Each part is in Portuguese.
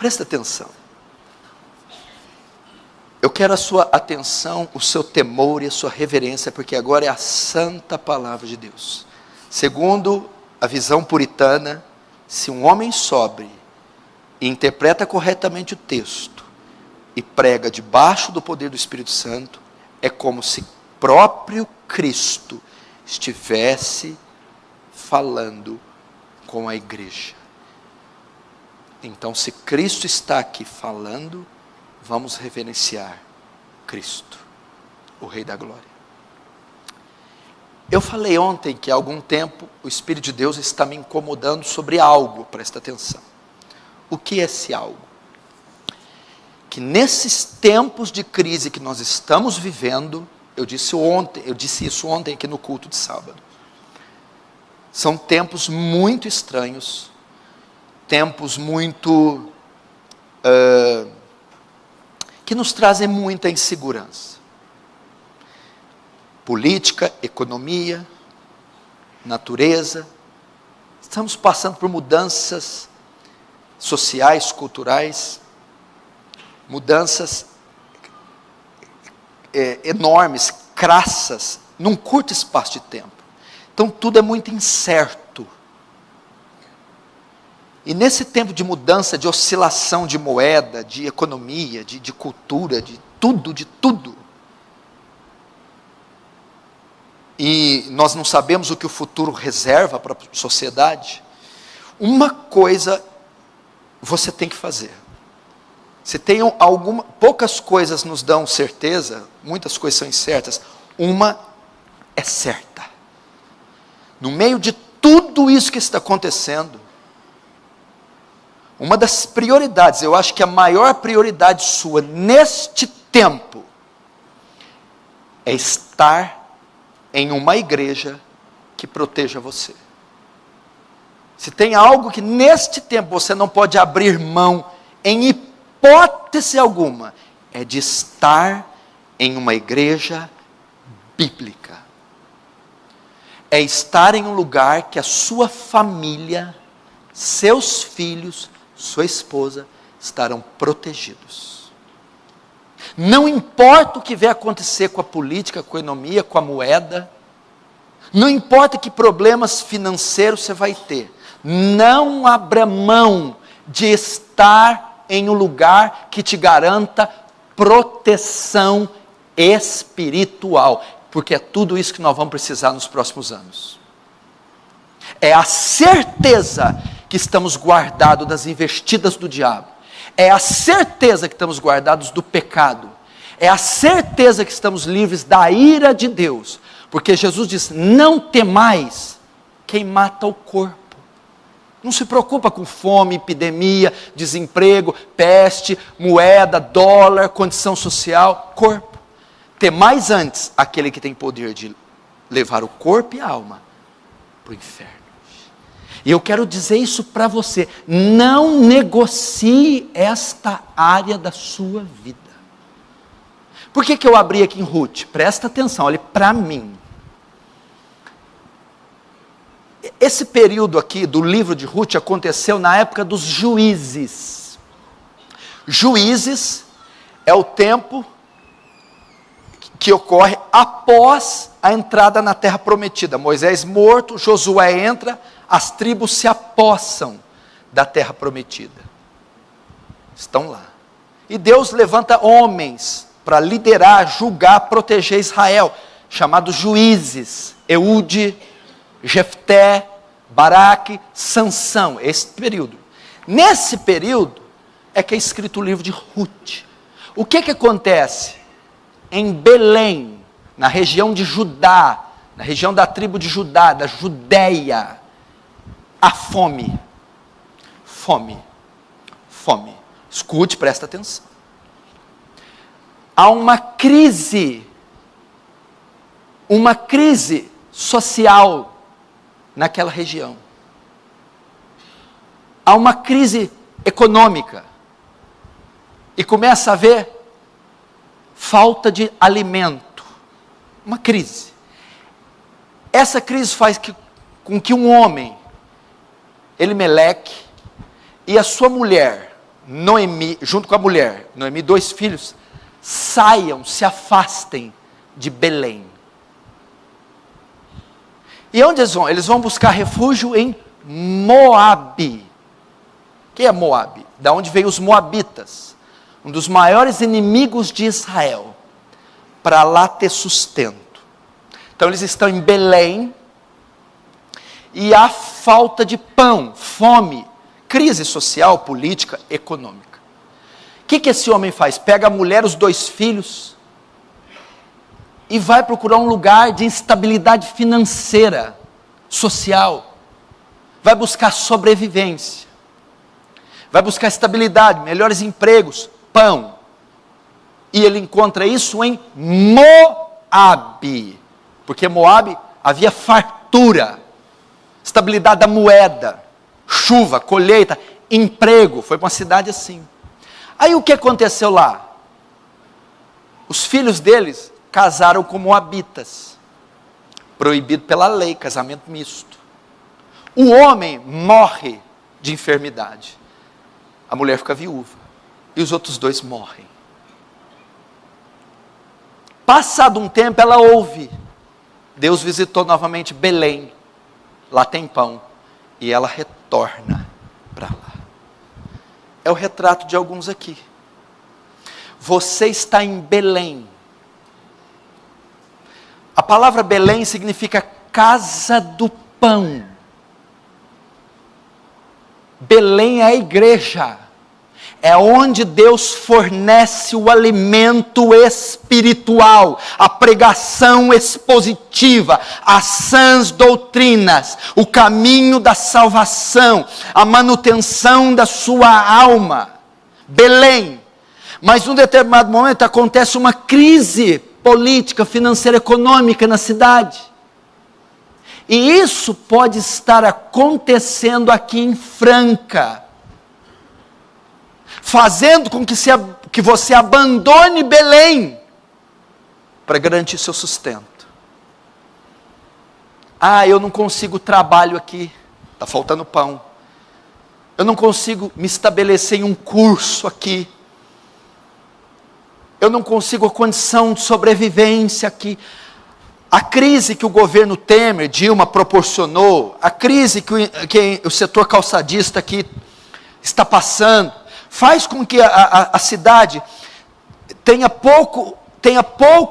Presta atenção. Eu quero a sua atenção, o seu temor e a sua reverência, porque agora é a santa palavra de Deus. Segundo a visão puritana, se um homem sóbrio e interpreta corretamente o texto e prega debaixo do poder do Espírito Santo, é como se próprio Cristo estivesse falando com a igreja. Então, se Cristo está aqui falando, vamos reverenciar Cristo, o Rei da Glória. Eu falei ontem que há algum tempo o Espírito de Deus está me incomodando sobre algo, presta atenção. O que é esse algo? Que nesses tempos de crise que nós estamos vivendo, eu disse isso ontem aqui no culto de sábado. São tempos muito estranhos, tempos muito que nos trazem muita insegurança. Política, economia, natureza. Estamos passando por mudanças sociais, culturais, mudanças enormes, crassas, num curto espaço de tempo. Então tudo é muito incerto. E nesse tempo de mudança, de oscilação de moeda, de economia, de cultura, de tudo, e nós não sabemos o que o futuro reserva para a sociedade, uma coisa você tem que fazer. Se tem poucas coisas nos dão certeza, muitas coisas são incertas, uma é certa. No meio de tudo isso que está acontecendo, uma das prioridades, eu acho que a maior prioridade sua neste tempo, é estar em uma igreja que proteja você. Se tem algo que neste tempo você não pode abrir mão, em hipótese alguma, é de estar em uma igreja bíblica. É estar em um lugar que a sua família, seus filhos, sua esposa estarão protegidos. Não importa o que vai acontecer com a política, com a economia, com a moeda, não importa que problemas financeiros você vai ter, não abra mão de estar em um lugar que te garanta proteção espiritual, porque é tudo isso que nós vamos precisar nos próximos anos. É a certeza que estamos guardados das investidas do diabo. É a certeza que estamos guardados do pecado. É a certeza que estamos livres da ira de Deus. Porque Jesus diz, não temais quem mata o corpo. Não se preocupa com fome, epidemia, desemprego, peste, moeda, dólar, condição social, corpo. Temais antes aquele que tem poder de levar o corpo e a alma para o inferno. E eu quero dizer isso para você, não negocie esta área da sua vida. Por que eu abri aqui em Ruth? Presta atenção, olhe para mim. Esse período aqui do livro de Ruth aconteceu na época dos juízes. Juízes é o tempo que ocorre após a entrada na terra prometida. Moisés morto, Josué entra, as tribos se apossam da terra prometida. Estão lá. E Deus levanta homens para liderar, julgar, proteger Israel, chamados juízes. Eude, Jefté, Baraque, Sansão, esse período. Nesse período é que é escrito o livro de Ruth. O que acontece? Em Belém, na região de Judá, na região da tribo de Judá, da Judéia, há fome. Fome. Fome. Escute, presta atenção. Há uma crise social naquela região. Há uma crise econômica. E começa a haver falta de alimento. Uma crise. Essa crise faz com que um homem, Elimeleque, e a sua mulher, Noemi, junto com a mulher, Noemi, 2 filhos, saiam, se afastem de Belém. E onde eles vão? Eles vão buscar refúgio em Moabe. Quem é Moabe? Da onde veio os moabitas, um dos maiores inimigos de Israel, para lá ter sustento. Então eles estão em Belém, e há falta de pão, fome, crise social, política, econômica. O que esse homem faz? Pega a mulher, os 2 filhos, e vai procurar um lugar de instabilidade financeira, social. Vai buscar sobrevivência. Vai buscar estabilidade, melhores empregos, pão. E ele encontra isso em Moabe. Porque Moabe havia fartura, estabilidade da moeda, chuva, colheita, emprego. Foi para uma cidade assim. Aí o que aconteceu lá? Os filhos deles casaram com moabitas. Proibido pela lei, casamento misto. O homem morre de enfermidade. A mulher fica viúva. E os outros 2 morrem. Passado um tempo, ela ouve. Deus visitou novamente Belém. Lá tem pão. E ela retorna para lá. É o retrato de alguns aqui. Você está em Belém. A palavra Belém significa casa do pão. Belém é a igreja. É onde Deus fornece o alimento espiritual, a pregação expositiva, as sãs doutrinas, o caminho da salvação, a manutenção da sua alma. Belém. Mas num determinado momento acontece uma crise política, financeira, econômica na cidade. E isso pode estar acontecendo aqui em Franca, fazendo com que você abandone Belém, para garantir seu sustento. Eu não consigo trabalho aqui, está faltando pão. Eu não consigo me estabelecer em um curso aqui. Eu não consigo a condição de sobrevivência aqui. A crise que o governo Temer, Dilma, proporcionou, a crise que o setor calçadista aqui está passando, faz com que a cidade tenha pouco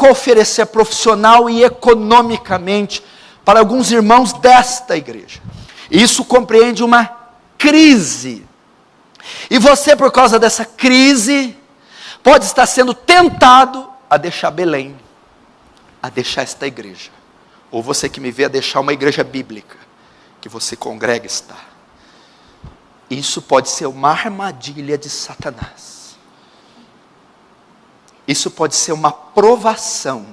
a oferecer profissional e economicamente para alguns irmãos desta igreja. Isso compreende uma crise. E você, por causa dessa crise, pode estar sendo tentado a deixar Belém, a deixar esta igreja. Ou você que me vê, a deixar uma igreja bíblica, que você congrega e está. Isso pode ser uma armadilha de Satanás. Isso pode ser uma provação,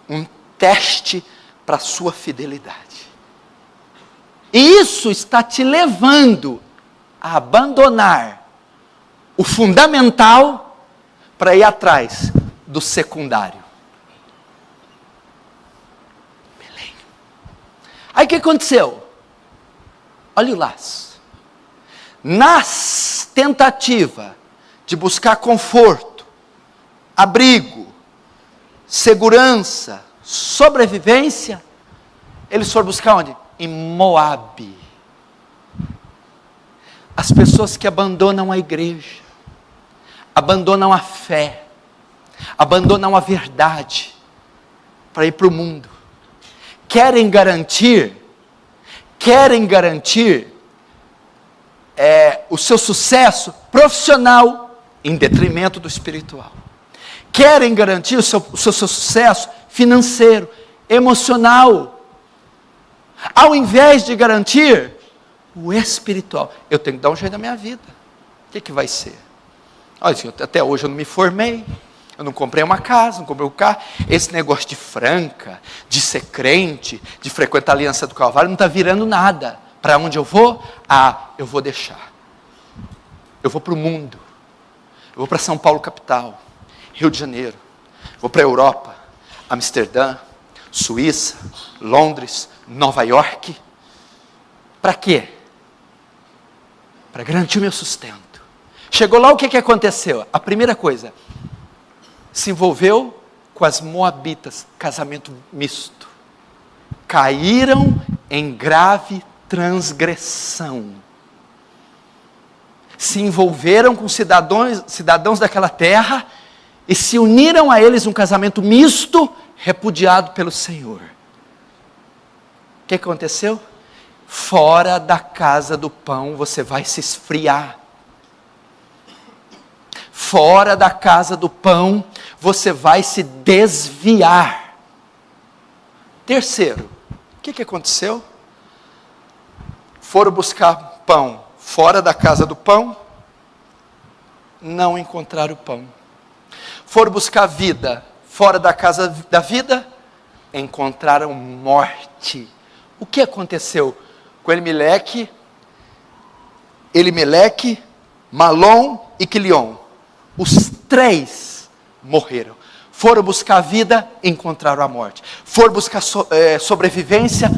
um teste para a sua fidelidade. E isso está te levando a abandonar o fundamental para ir atrás do secundário. Belém. Aí o que aconteceu? Olha o laço. Na tentativa de buscar conforto, abrigo, segurança, sobrevivência, eles foram buscar onde? Em Moabe. As pessoas que abandonam a igreja, abandonam a fé, abandonam a verdade, para ir para o mundo, querem garantir o seu sucesso profissional em detrimento do espiritual. Querem garantir o seu sucesso financeiro, emocional, ao invés de garantir o espiritual. Eu tenho que dar um jeito na minha vida. O que vai ser? Olha, senhor, até hoje eu não me formei, eu não comprei uma casa, não comprei um carro. Esse negócio de Franca, de ser crente, de frequentar a Aliança do Calvário, não está virando nada. Para onde eu vou? Eu vou deixar. Eu vou para o mundo. Eu vou para São Paulo capital, Rio de Janeiro. Vou para a Europa, Amsterdã, Suíça, Londres, Nova York. Para quê? Para garantir o meu sustento. Chegou lá, o que aconteceu? A primeira coisa, se envolveu com as moabitas, casamento misto. Caíram em grave transgressão. Se envolveram com cidadãos daquela terra e se uniram a eles um casamento misto, repudiado pelo Senhor. O que aconteceu? Fora da casa do pão você vai se esfriar. Fora da casa do pão, você vai se desviar. Terceiro, o que aconteceu? Foram buscar pão fora da casa do pão, não encontraram pão. Foram buscar vida fora da casa da vida, encontraram morte. O que aconteceu com Elimeleque, Malom e Quilion? Os três morreram. Foram buscar vida, encontraram a morte. Foram buscar sobrevivência,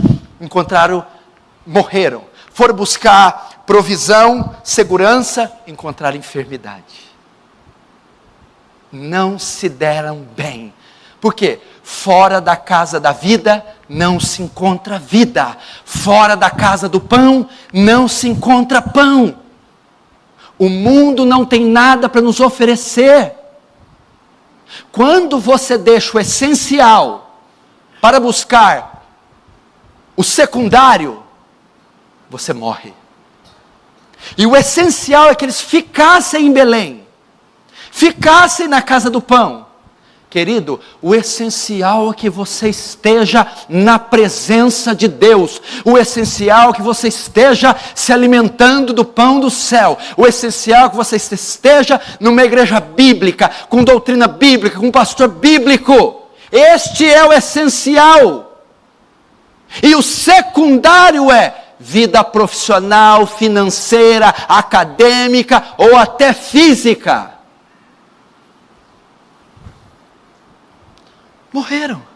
morreram. Foram buscar provisão, segurança, encontraram enfermidade. Não se deram bem. Por quê? Fora da casa da vida não se encontra vida. Fora da casa do pão não se encontra pão. O mundo não tem nada para nos oferecer. Quando você deixa o essencial para buscar o secundário, você morre. E o essencial é que eles ficassem em Belém, ficassem na casa do pão. Querido, o essencial é que você esteja na presença de Deus. O essencial é que você esteja se alimentando do pão do céu. O essencial é que você esteja numa igreja bíblica, com doutrina bíblica, com um pastor bíblico. Este é o essencial. E o secundário é vida profissional, financeira, acadêmica ou até física. Morreram.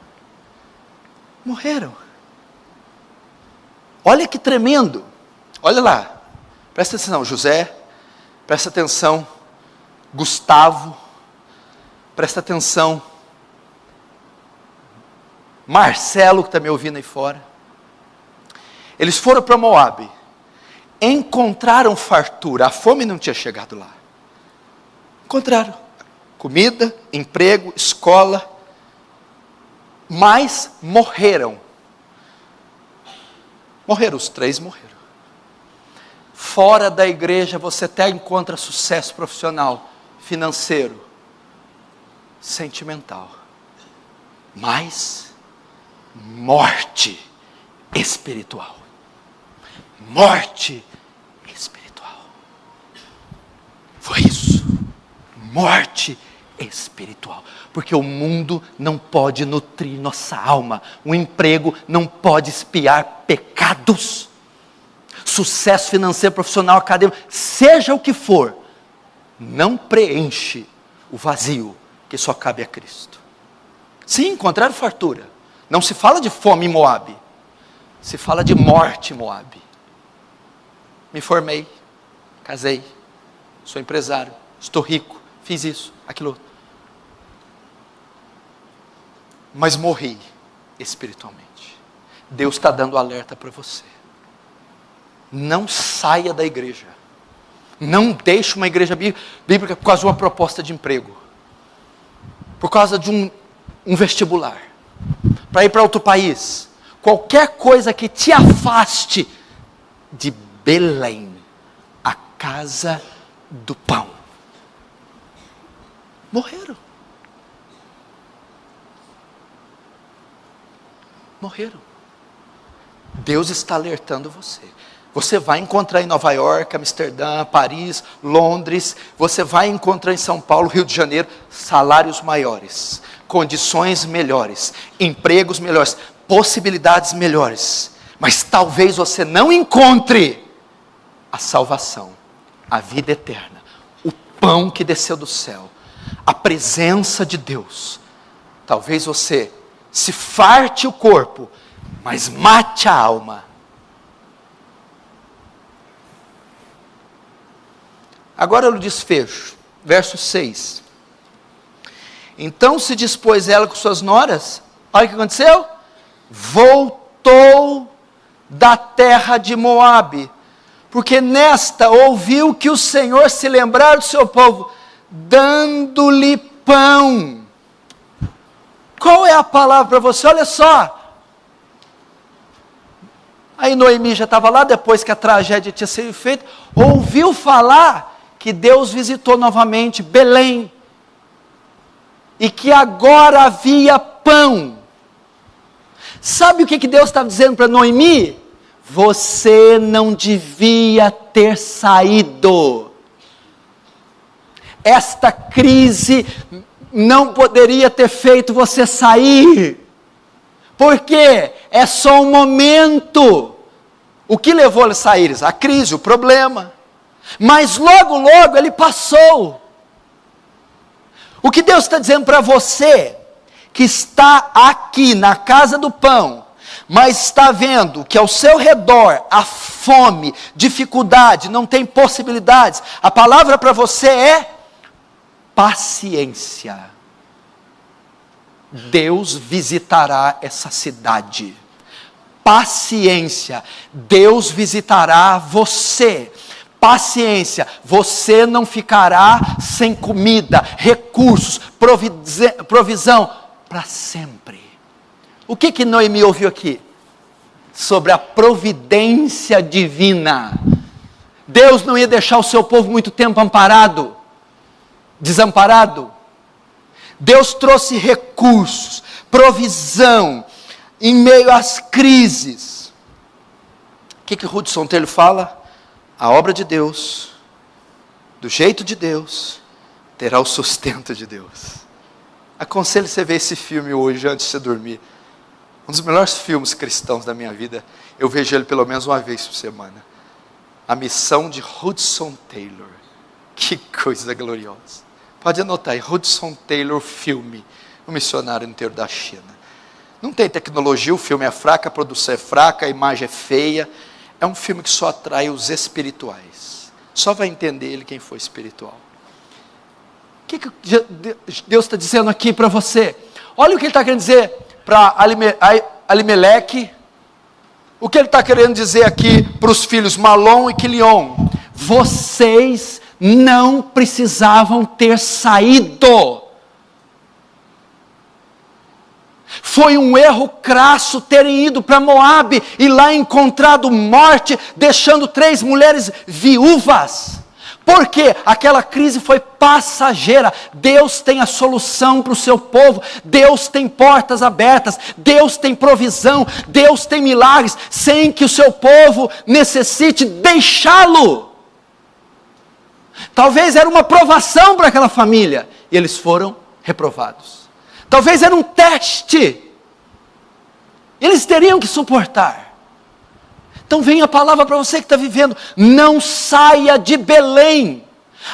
Olha que tremendo. Olha lá. Presta atenção, José. Presta atenção, Gustavo. Presta atenção, Marcelo, que está me ouvindo aí fora. Eles foram para Moabe. Encontraram fartura. A fome não tinha chegado lá. Encontraram comida, emprego, escola. Mas morreram. Os três morreram. Fora da igreja você até encontra sucesso profissional, financeiro, sentimental. Mas morte espiritual. Morte espiritual. Foi isso. Morte espiritual. Porque o mundo não pode nutrir nossa alma. O emprego não pode expiar pecados. Sucesso financeiro, profissional, acadêmico, seja o que for, não preenche o vazio que só cabe a Cristo. Sim, encontraram fartura. Não se fala de fome em Moabe. Se fala de morte em Moabe. Me formei, casei, sou empresário, estou rico, fiz isso, aquilo outro. Mas morri espiritualmente. Deus está dando alerta para você. Não saia da igreja. Não deixe uma igreja bíblica por causa de uma proposta de emprego. Por causa de um vestibular. Para ir para outro país. Qualquer coisa que te afaste de Belém, a casa do pão. Morreram. Deus está alertando você. Você vai encontrar em Nova York, Amsterdã, Paris, Londres. Você vai encontrar em São Paulo, Rio de Janeiro, salários maiores, condições melhores, empregos melhores, possibilidades melhores. Mas talvez você não encontre a salvação, a vida eterna, o pão que desceu do céu, a presença de Deus. Talvez você se farte o corpo, mas mate a alma. Agora o desfecho, verso 6. Então se dispôs ela com suas noras, olha o que aconteceu, voltou da terra de Moabe, porque nesta ouviu que o Senhor se lembrara do seu povo, dando-lhe pão. Qual é a palavra para você? Olha só, aí Noemi já estava lá, depois que a tragédia tinha sido feita, ouviu falar que Deus visitou novamente Belém, e que agora havia pão. Sabe o que Deus estava dizendo para Noemi? Você não devia ter saído. Esta crise não poderia ter feito você sair. Porque é só um momento. O que levou eles a sair? A crise, o problema. Mas logo, logo ele passou. O que Deus está dizendo para você, que está aqui na casa do pão, mas está vendo que ao seu redor há fome, dificuldade, não tem possibilidades, a palavra para você é paciência. Deus visitará essa cidade. Paciência. Deus visitará você. Paciência, você não ficará sem comida, recursos, provisão para sempre. O que Noemi ouviu aqui? Sobre a providência divina. Deus não ia deixar o seu povo muito tempo amparado, desamparado. Deus trouxe recursos, provisão, em meio às crises. O que Hudson Taylor fala? A obra de Deus, do jeito de Deus, terá o sustento de Deus. Aconselho você ver esse filme hoje, antes de você dormir. Um dos melhores filmes cristãos da minha vida. Eu vejo ele pelo menos uma vez por semana. A Missão de Hudson Taylor. Que coisa gloriosa. Pode anotar aí, Hudson Taylor filme. O missionário inteiro da China. Não tem tecnologia, o filme é fraco, a produção é fraca, a imagem é feia. É um filme que só atrai os espirituais. Só vai entender ele quem for espiritual. O que Deus está dizendo aqui para você? Olha o que Ele está querendo dizer para Alimeleque. O que Ele está querendo dizer aqui para os filhos Malom e Quilion. Vocês não precisavam ter saído. Foi um erro crasso terem ido para Moabe e lá encontrado morte, deixando 3 mulheres viúvas. Porque aquela crise foi passageira. Deus tem a solução para o seu povo. Deus tem portas abertas. Deus tem provisão. Deus tem milagres, sem que o seu povo necessite deixá-lo. Talvez era uma provação para aquela família, e eles foram reprovados. Talvez era um teste. Eles teriam que suportar. Então vem a palavra para você que está vivendo. Não saia de Belém.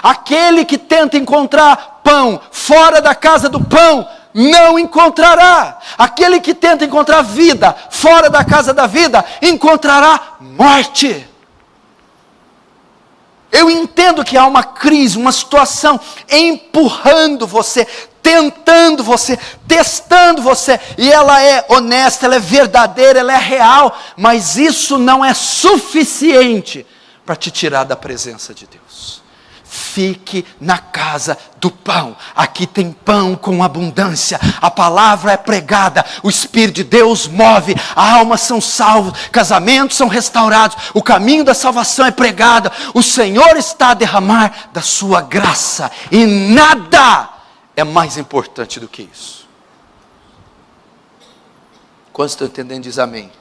Aquele que tenta encontrar pão fora da casa do pão, não encontrará. Aquele que tenta encontrar vida fora da casa da vida, encontrará morte. Eu entendo que há uma crise, uma situação empurrando você, tentando você, testando você, e ela é honesta, ela é verdadeira, ela é real, mas isso não é suficiente para te tirar da presença de Deus. Fique na casa do pão. Aqui tem pão com abundância. A palavra é pregada. O Espírito de Deus move. Almas são salvas. Casamentos são restaurados. O caminho da salvação é pregado. O Senhor está a derramar da sua graça. E nada é mais importante do que isso. Quando estão entendendo, diz amém.